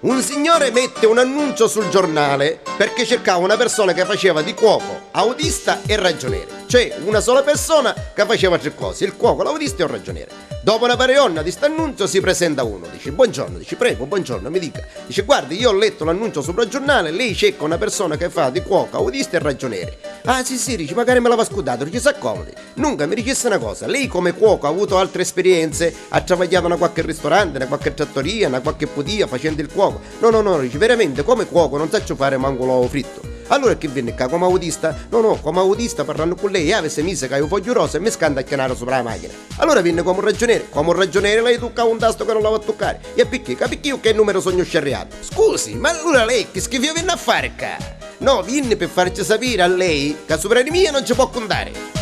Un signore mette un annuncio sul giornale perché cercava una persona che faceva di cuoco, autista e ragioniere. Cioè una sola persona che faceva tre cose, il cuoco, l'autista e un ragioniere. Dopo una pareonna di st'annuncio si presenta uno, dice buongiorno, dice prego, buongiorno, mi dica. Dice guardi, io ho letto l'annuncio sul giornale, lei cerca una persona che fa di cuoco, autista e ragioniere. Ah sì, dice magari me l'aveva scudato, dice s'accomodi. Nunca mi dicesse una cosa, lei come cuoco ha avuto altre esperienze, ha travagliato in qualche ristorante, in qualche trattoria, in qualche podia facendo il cuoco? No, dice veramente come cuoco non saccio fare manco l'uovo fritto. Allora che venne qua come autista? No, come autista parlando con lei, avesse mise che io foglio rosa e mi scanda a chianare sopra la macchina. Allora venne come un ragioniere lei toccava un tasto che non la va a toccare. E perché io che numero sogno scerriato? Scusi, ma allora lei che schifo venne a fare qua? No, viene per farci sapere a lei che sopra di mia non ci può contare.